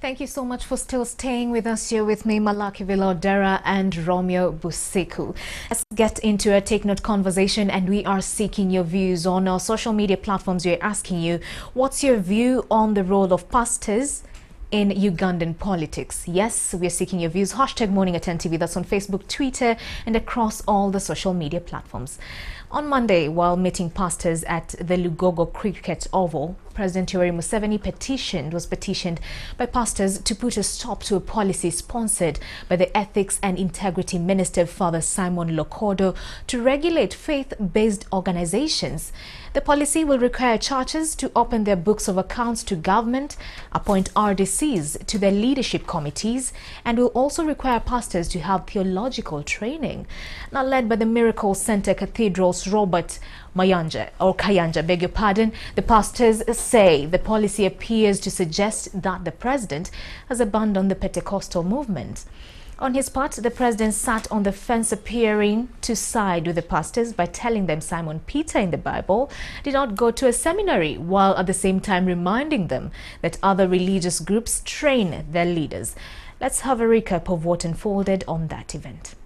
Thank you so much for still staying with us. Here with me, Malaki Vilodera and Romeo Busiku. Let's get into a take note conversation, and we are seeking your views on our social media platforms. We're asking you, what's your view on the role of pastors in Ugandan politics? Yes, we're seeking your views. Hashtag Morning at NTV. That's on Facebook, Twitter, and across all the social media platforms. On Monday, while meeting pastors at the Lugogo Cricket Oval, President Yoweri Museveni was petitioned by pastors to put a stop to a policy sponsored by the Ethics and Integrity Minister, Father Simon Lokodo, to regulate faith-based organizations. The policy will require churches to open their books of accounts to government, appoint RDCs to their leadership committees, and will also require pastors to have theological training. Now, led by the Miracle Center Cathedral's Robert Kayanja, beg your pardon, the pastors say the policy appears to suggest that the president has abandoned the Pentecostal movement. On his part, the president sat on the fence, appearing to side with the pastors by telling them Simon Peter in the Bible did not go to a seminary, while at the same time reminding them that other religious groups train their leaders. Let's have a recap of what unfolded on that event.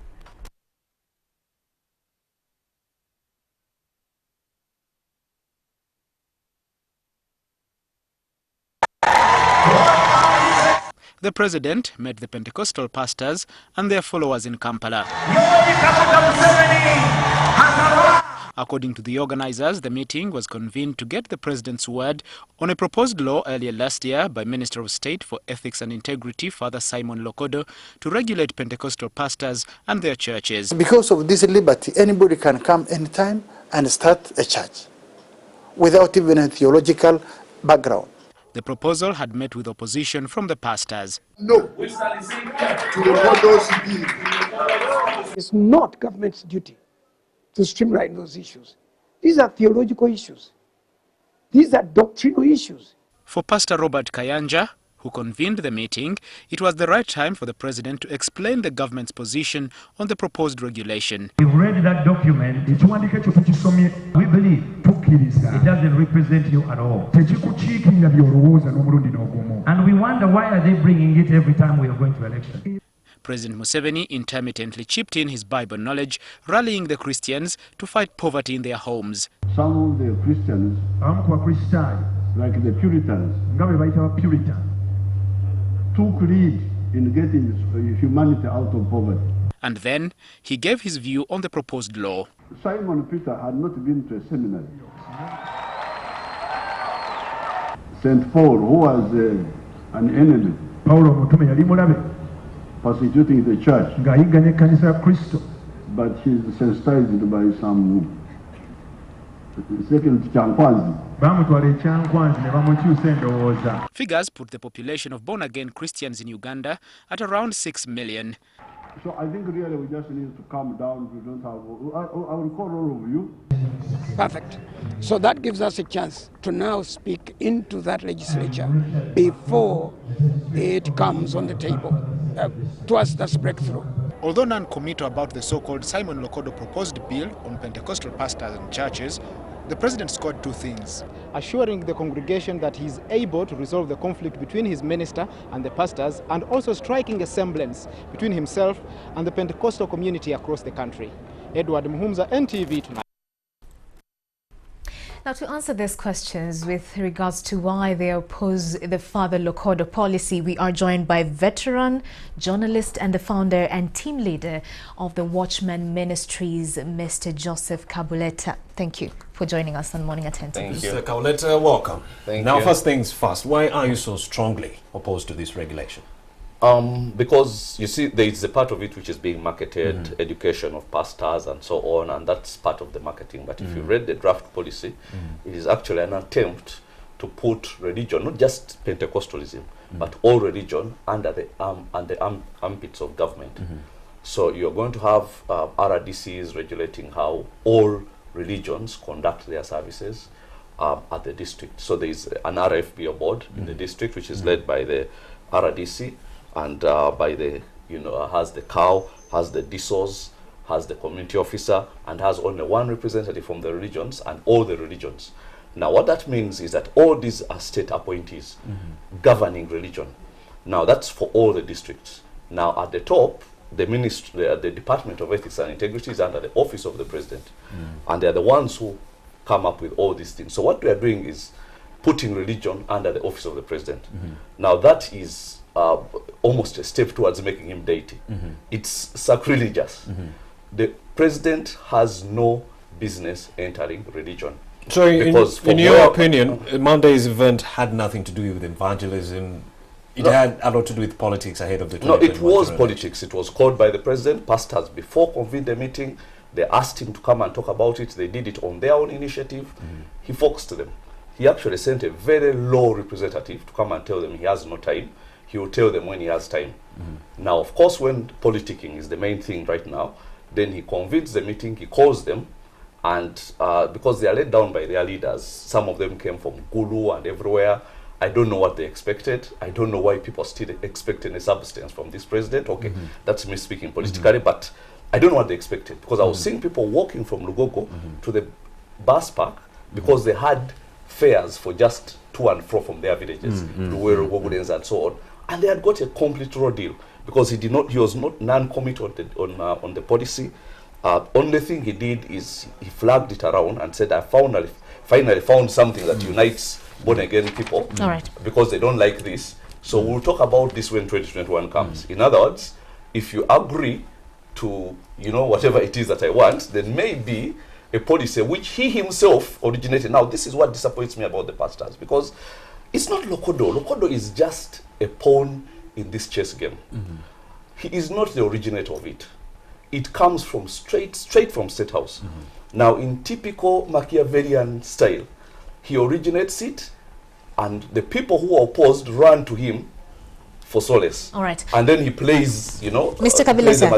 The president met the Pentecostal pastors and their followers in Kampala. According to the organizers, the meeting was convened to get the president's word on a proposed law earlier last year by Minister of State for Ethics and Integrity, Father Simon Lokodo, to regulate Pentecostal pastors and their churches. Because of this liberty, anybody can come anytime and start a church without even a theological background. The proposal had met with opposition from the pastors. No, to what those did. It's not government's duty to streamline those issues. These are theological issues. These are doctrinal issues. For Pastor Robert Kayanja, who convened the meeting, it was the right time for the president to explain the government's position on the proposed regulation. We've read that document. We believe it doesn't represent you at all. And we wonder, why are they bringing it every time we are going to election? President Museveni intermittently chipped in his Bible knowledge, rallying the Christians to fight poverty in their homes. Some of the Christians, like the Puritans, took lead in getting humanity out of poverty. And then he gave his view on the proposed law. Simon Peter had not been to a seminary. St. Paul, who was an enemy, persecuting the church, but he's sensitized by some second Chankwanzi. Figures put the population of born-again Christians in Uganda at around 6 million. So I think really we just need to calm down. We don't have. I will call all of you. Perfect. So that gives us a chance to now speak into that legislature before it comes on the table. Towards this breakthrough. Although none committed about the so-called Simon Lokodo proposed bill on Pentecostal pastors and churches, the president scored two things: assuring the congregation that he is able to resolve the conflict between his minister and the pastors, and also striking a semblance between himself and the Pentecostal community across the country. Edward Muhumza, NTV Tonight. Now, to answer these questions with regards to why they oppose the Father Lokodo policy, we are joined by veteran journalist and the founder and team leader of the Watchman Ministries, Mr. Joseph Kabuleta. Thank you for joining us on Morning at 10 TV. Thank you. Mr. Kabuleta, welcome. Thank you. First things first, why are you so strongly opposed to this regulation? Because you see, there is a part of it which is being marketed, education of pastors and so on, and that's part of the marketing. But if you read the draft policy, it is actually an attempt to put religion, not just Pentecostalism, but all religion under the armpits of government. So you're going to have RDCs regulating how all religions conduct their services at the district. So there is an RFBO board in the district, which is led by the RDC, and by the, has the cow, has the DSOs, has the community officer, and has only one representative from the religions and all the religions. Now what that means is that all these are state appointees governing religion. Now that's for all the districts. Now at the top, the ministry, the Department of Ethics and Integrity is under the office of the president, and they're the ones who come up with all these things. So what we are doing is putting religion under the office of the president. Now that is almost a step towards making him deity. It's sacrilegious. The president has no business entering religion. So in your opinion, Monday's event had nothing to do with evangelism. It had a lot to do with politics ahead of the 2021. No, it was politics. It was called by the president. Pastors, before convened the meeting, they asked him to come and talk about it. They did it on their own initiative. He focused them. He actually sent a very low representative to come and tell them he has no time. He will tell them when he has time. Now, of course, when politicking is the main thing right now, then he convenes the meeting, he calls them, and because they are let down by their leaders, some of them came from Gulu and everywhere. I don't know what they expected. I don't know why people still expect any substance from this president. Okay, that's me speaking politically, but I don't know what they expected, because I was seeing people walking from Lugogo to the bus park because they had fares for just to and fro from their villages, Luweru, Gogudens, and so on, and they had got a complete raw deal because he was not non-committed on the policy. Only thing he did is he flagged it around and said, I finally found something that unites born-again people, because they don't like this. So we'll talk about this when 2021 comes. In other words, if you agree to, whatever it is that I want, then maybe a policy which he himself originated. Now, this is what disappoints me about the pastors, because it's not Lokodo. Lokodo is just a pawn in this chess game. He is not the originator of it. It comes from straight from State House. Now, in typical Machiavellian style, he originates it, and the people who are opposed run to him for solace. All right. And then he plays, Mr. Kabuleta,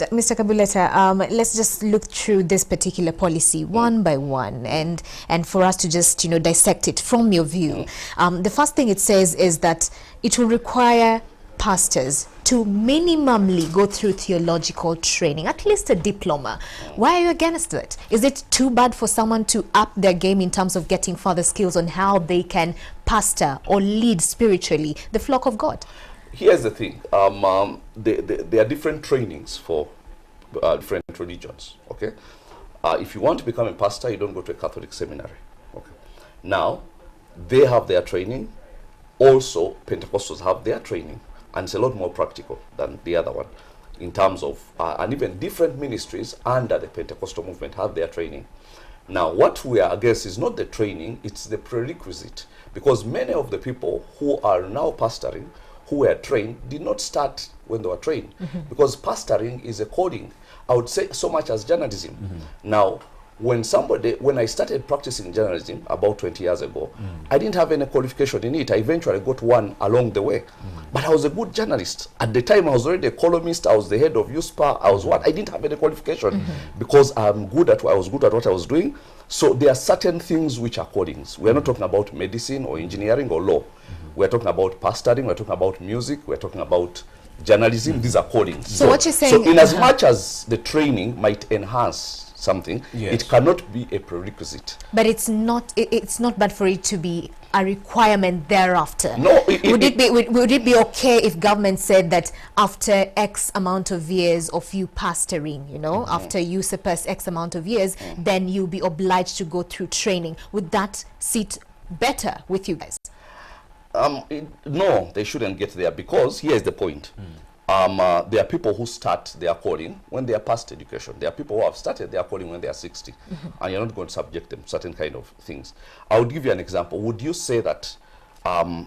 Mr. Kabuleta, let's just look through this particular policy one by one, and for us to just, dissect it from your view. The first thing it says is that it will require pastors to minimally go through theological training, at least a diploma. Why are you against it? Is it too bad for someone to up their game in terms of getting further skills on how they can pastor or lead spiritually the flock of God? Here's the thing. There are different trainings for different religions. Okay, if you want to become a pastor, you don't go to a Catholic seminary. Okay, now they have their training. Also, Pentecostals have their training. And it's a lot more practical than the other one in terms of, and even different ministries under the Pentecostal movement have their training. Now, what we are against is not the training, it's the prerequisite. Because many of the people who are now pastoring, who were trained, did not start when they were trained. Because pastoring is a calling, I would say, so much as journalism. Now, when I started practicing journalism about 20 years ago, I didn't have any qualification in it. I eventually got one along the way. But I was a good journalist. At the time, I was already a columnist. I was the head of USPA. I was what? I didn't have any qualification because I was good at what I was doing. So there are certain things which are callings. We are not talking about medicine or engineering or law. We are talking about pastoring. We are talking about music. We are talking about journalism. These are callings. So what you're saying... So in as much as the training might enhance something, it cannot be a prerequisite. But it's not bad for it to be a requirement thereafter. No, would it be okay if government said that after X amount of years of you pastoring, after you surpass X amount of years, then you'll be obliged to go through training? Would that sit better with you guys? No, they shouldn't get there, because here's the point. There are people who start their calling when they are past education. There are people who have started their calling when they are 60, and you're not going to subject them to certain kind of things. I would give you an example. Would you say that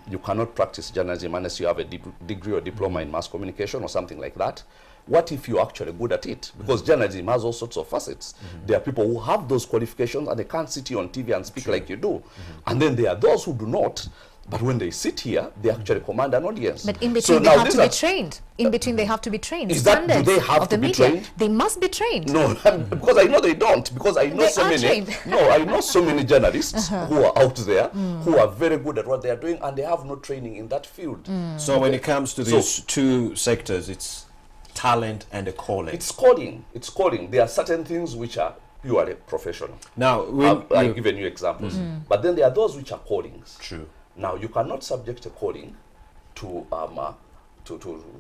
you cannot practice journalism unless you have a degree or diploma in mass communication or something like that? What if you're actually good at it? Because journalism has all sorts of facets. There are people who have those qualifications and they can't sit here on TV and speak like you do. And then there are those who do not. But when they sit here, they actually command an audience. But in between, they have to be trained. In between, they have to be trained. Is that, do they have to be trained? They must be trained. No, because I know they don't. Because I know so many. No, I know so many journalists who are out there who are very good at what they are doing, and they have no training in that field. So when it comes to these two sectors, it's talent and a calling. It's calling. It's calling. There are certain things which are purely professional. Now, I've given you examples. But then there are those which are callings. True. Now, you cannot subject a calling to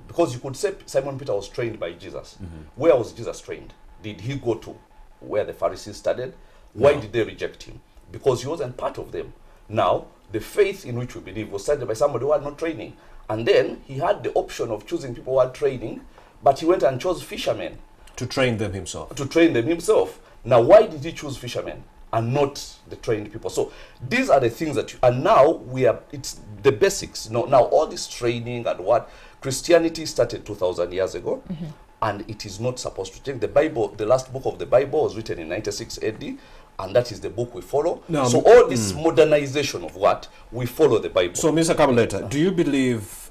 because you could say Simon Peter was trained by Jesus. Where was Jesus trained? Did he go to where the Pharisees studied? Why did they reject him? Because he wasn't part of them. Now, the faith in which we believe was started by somebody who had no training. And then he had the option of choosing people who had training, but he went and chose fishermen. To train them himself. To train them himself. Now, why did he choose fishermen and not the trained people? So these are the things that, and now it's the basics. Now all this training and what Christianity started 2,000 years ago, and it is not supposed to change. The Bible, the last book of the Bible was written in 96 AD, and that is the book we follow. So all this modernization of what? We follow the Bible. So, Mr. Kabuleta, do you believe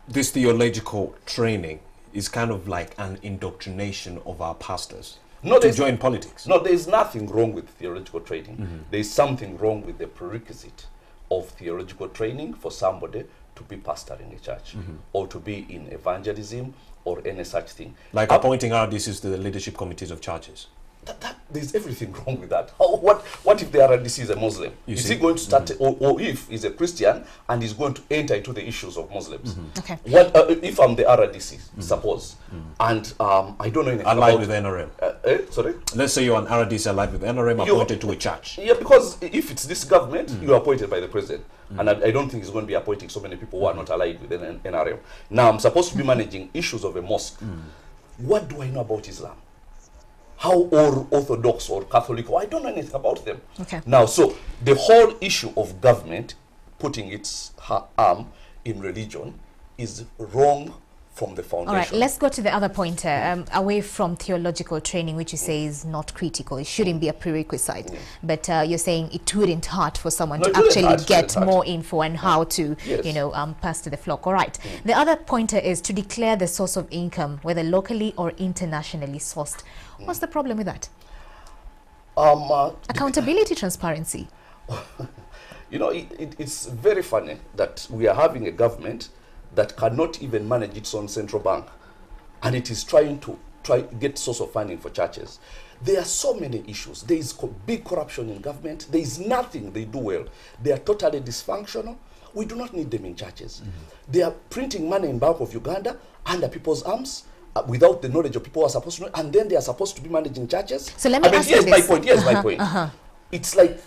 this theological training is kind of like an indoctrination of our pastors to join politics? No, there is nothing wrong with theological training. There is something wrong with the prerequisite of theological training for somebody to be pastoring a church or to be in evangelism or any such thing. Like appointing RDCs to the leadership committees of churches. There's everything wrong with that. What if the RDC is a Muslim? Is he going to start, or if he's a Christian and he's going to enter into the issues of Muslims? Okay. What if I'm the RDC, suppose, and I don't know anything allied about with NRM. Sorry? Let's say you're an RDC allied with NRM appointed to a church. Yeah, because if it's this government, you're appointed by the president. And I don't think he's going to be appointing so many people who are not allied with NRM. Now, I'm supposed to be managing issues of a mosque. What do I know about Islam? How Orthodox or Catholic, I don't know anything about them. Okay. Now, so the whole issue of government putting its arm in religion is wrong from the foundation. All right, let's go to the other pointer, away from theological training, which you say is not critical. It shouldn't be a prerequisite. But you're saying it wouldn't hurt for someone to actually get more info on how to, pass to the flock. All right. The other pointer is to declare the source of income, whether locally or internationally sourced. What's the problem with that? Accountability, transparency. It's very funny that we are having a government that cannot even manage its own central bank, and it is trying to get source of funding for churches. There are so many issues. There is big corruption in government. There is nothing they do well. They are totally dysfunctional. We do not need them in churches. They are printing money in Bank of Uganda under people's arms without the knowledge of people who are supposed to know, and then they are supposed to be managing churches. So let me ask you this. Here's my point. It's like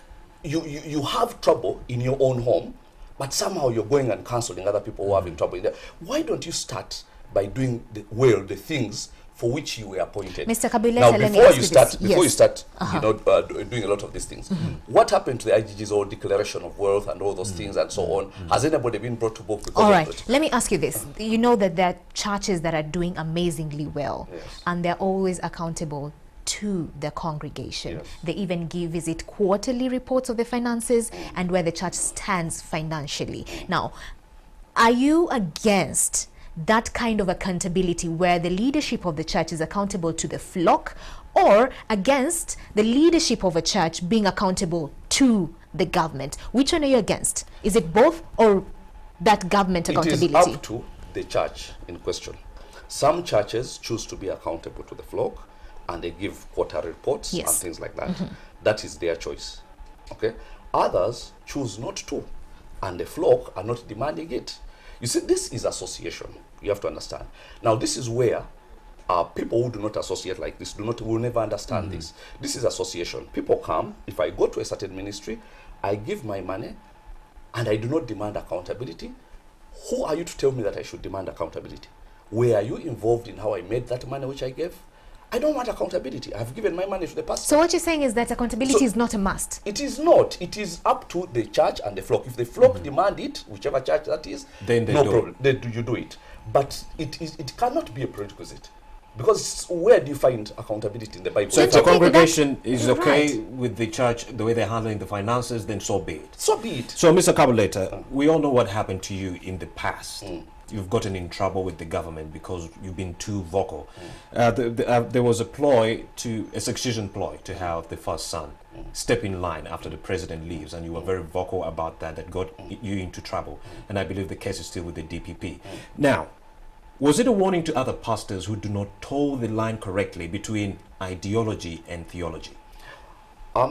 you have trouble in your own home, but somehow you're going and counseling other people who are having trouble in there. Why don't you start by doing the things for which you were appointed? Mr. Kabuleta, now, let me ask you this. Before you start, doing a lot of these things, what happened to the IGG's old declaration of wealth and all those things and so on? Has anybody been brought to book? All right, let me ask you this. You know that there are churches that are doing amazingly well, and they're always accountable to the congregation. They even visit quarterly reports of the finances and where the church stands financially. Now, are you against that kind of accountability where the leadership of the church is accountable to the flock, or against the leadership of a church being accountable to the government? Which one are you against? Is it both, or that government accountability? It is up to the church in question. Some churches choose to be accountable to the flock, and they give quarter reports and things like that. That is their choice. Okay. Others choose not to, and the flock are not demanding it. You see, this is association. You have to understand. Now, this is where people who do not associate like this will never understand this. This is association. People come. If I go to a certain ministry, I give my money, and I do not demand accountability. Who are you to tell me that I should demand accountability? Were you involved in how I made that money which I gave? I don't want accountability. I've given my money to the pastor. So what you're saying is that accountability is not a must? It is not. It is up to the church and the flock. If the flock demand it, whichever church that is, then no problem. You do it. But it cannot be a prerequisite. Because where do you find accountability in the Bible? So if the congregation is okay with the church, the way they're handling the finances, then so be it. So be it. So, Mr. Kabuleta, we all know what happened to you in the past. You've gotten in trouble with the government because you've been too vocal. There was a succession ploy to have the first son step in line after the president leaves, and you were very vocal about that. That got you into trouble. And I believe the case is still with the DPP. Now, was it a warning to other pastors who do not toe the line correctly between ideology and theology?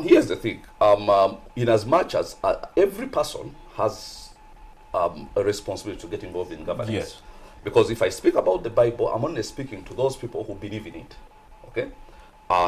Here's the thing. In as much as every person has a responsibility to get involved in governance. Yes. Because if I speak about the Bible, I'm only speaking to those people who believe in it. Okay?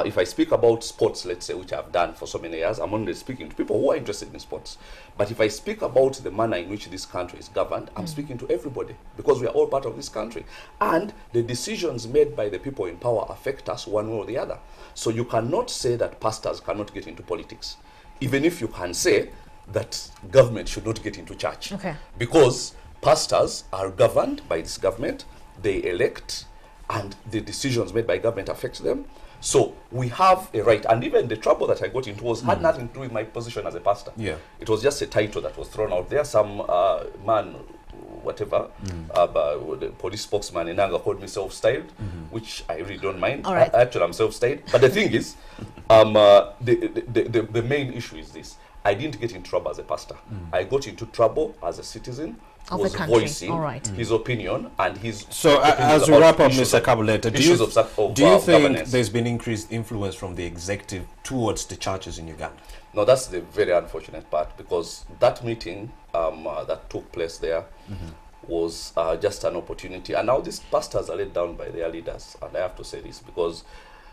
If I speak about sports, let's say, which I've done for so many years, I'm only speaking to people who are interested in sports. But if I speak about the manner in which this country is governed, I'm speaking to everybody, because we are all part of this country. And the decisions made by the people in power affect us one way or the other. So you cannot say that pastors cannot get into politics, even if you can say that government should not get into church. Okay. Because pastors are governed by this government, they elect, and the decisions made by government affect them. So we have a right, and even the trouble that I got into had nothing to do with my position as a pastor. Yeah. It was just a title that was thrown out there. Some man, whatever, the police spokesman in Anga called me self-styled, which I really don't mind. All right. Actually, I'm self-styled. But the thing is, the main issue is this. I didn't get in trouble as a pastor. I got into trouble as a citizen who was voicing his opinion and his... So as we wrap up, Mr. Kabuleta, do you think governance. there's been increased influence from the executive towards the churches in Uganda? No, that's the very unfortunate part, because that meeting that took place there was just an opportunity. And now these pastors are let down by their leaders. And I have to say this because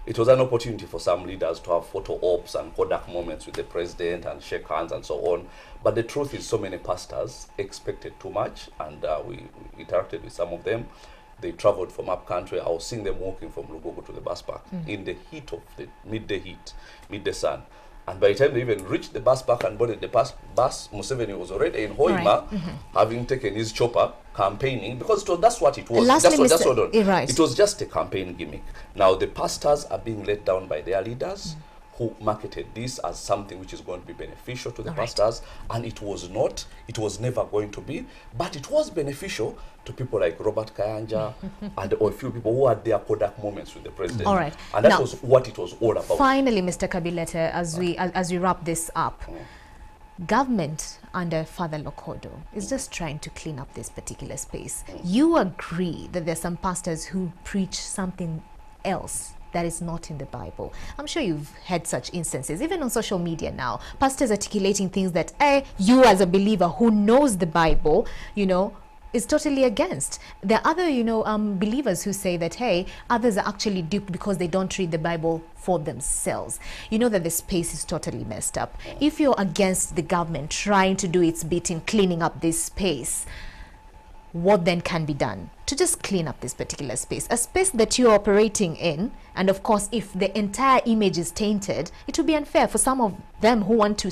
it was an opportunity for some leaders to have photo ops and Kodak moments with the president and shake hands and so on. But the truth is, so many pastors expected too much, and we interacted with some of them. They traveled from up country. I was seeing them walking from Lugogo to the bus park in the heat of the midday sun. And by the time they even reached the bus park and boarded the bus, Museveni was already in Hoima, having taken his chopper, campaigning, because that's what it was. It was just a campaign gimmick. Now the pastors are being let down by their leaders, who marketed this as something which is going to be beneficial to the pastors, and it was not. It was never going to be, but it was beneficial to people like Robert Kayanja and a few people who had their Kodak moments with the president. All right. And that was what it was all about. Finally, Mr. Kabuleta, as we wrap this up, government under Father Lokodo is just trying to clean up this particular space. You agree that there's some pastors who preach something else that is not in the Bible. I'm sure you've had such instances, even on social media now. Pastors articulating things that you as a believer who knows the Bible, is totally against. There are other, believers who say that, hey, others are actually duped because they don't read the Bible for themselves. You know that the space is totally messed up. If you're against the government trying to do its bit in cleaning up this space, what then can be done to just clean up this particular space, a space that you're operating in? And of course, if the entire image is tainted, it would be unfair for some of them who want to,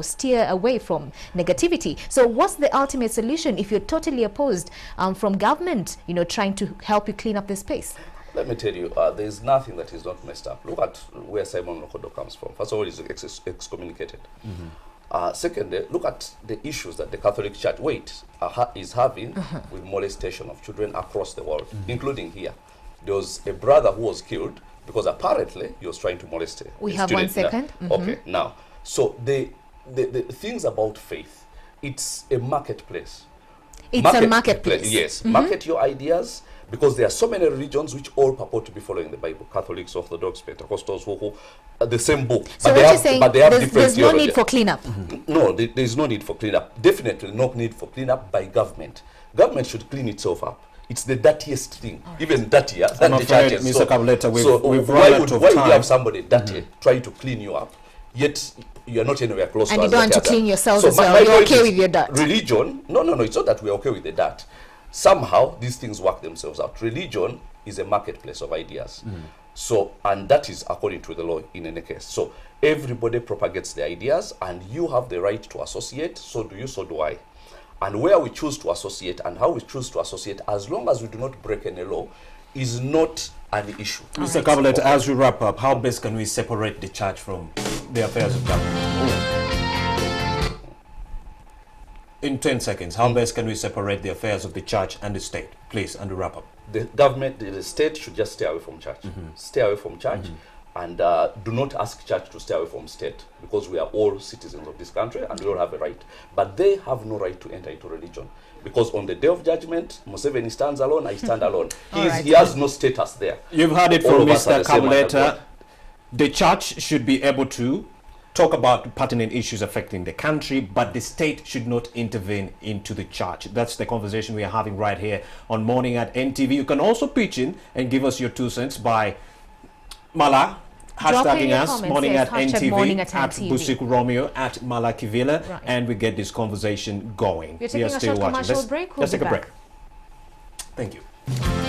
steer away from negativity. So what's the ultimate solution if you're totally opposed from government, trying to help you clean up the space? Let me tell you, there's nothing that is not messed up. Look at where Simon Lokodo comes from. First of all, he's excommunicated. Secondly, look at the issues that the Catholic Church is having with molestation of children across the world, including here. There was a brother who was killed because apparently he was trying to molest a We have 1 second. Okay, now, so the things about faith, it's a marketplace. It's a marketplace. Yes, market your ideas, because there are so many religions which all purport to be following the Bible. Catholics, Orthodox, Pentecostals, who the same book. So what you're saying, there's no need for cleanup? No, there's no need for cleanup. Definitely no need for cleanup by government. Government should clean itself up. It's the dirtiest thing, even dirtier than the churches. Mr. Kabuleta, we've why run out of time. you have somebody dirty trying to clean you up, yet you're not anywhere close and to you don't want to clean yourselves as well. You're okay with your dirt. Religion, no, it's not that we're okay with the dirt. Somehow these things work themselves out. Religion is a marketplace of ideas. So, and that is according to the law in any case. So everybody propagates their ideas, and you have the right to associate. So do you, so do I. And where we choose to associate and how we choose to associate, as long as we do not break any law, is not an issue. Mr. Kabuleta, as we wrap up, how best can we separate the church from the affairs of government? In 10 seconds, how best can we separate the affairs of the church and the state? Please, and we wrap up. The government, the state should just stay away from church. Stay away from church. And do not ask church to stay away from state, because we are all citizens of this country and we all have a right. But they have no right to enter into religion, because on the day of judgment, Museveni stands alone, I stand alone. He has no status there. You've heard it from Mr. Kabuleta. The church should be able to talk about pertinent issues affecting the country, but the state should not intervene into the church. That's the conversation we are having right here on Morning at NTV. You can also pitch in and give us your 2 cents by Mala, hashtagging us, Morning at NTV, at Busiku Romeo, at Mala Kivila, Right. and we get this conversation going. We're taking a short commercial break. We'll Let's take be a break. back. Thank you.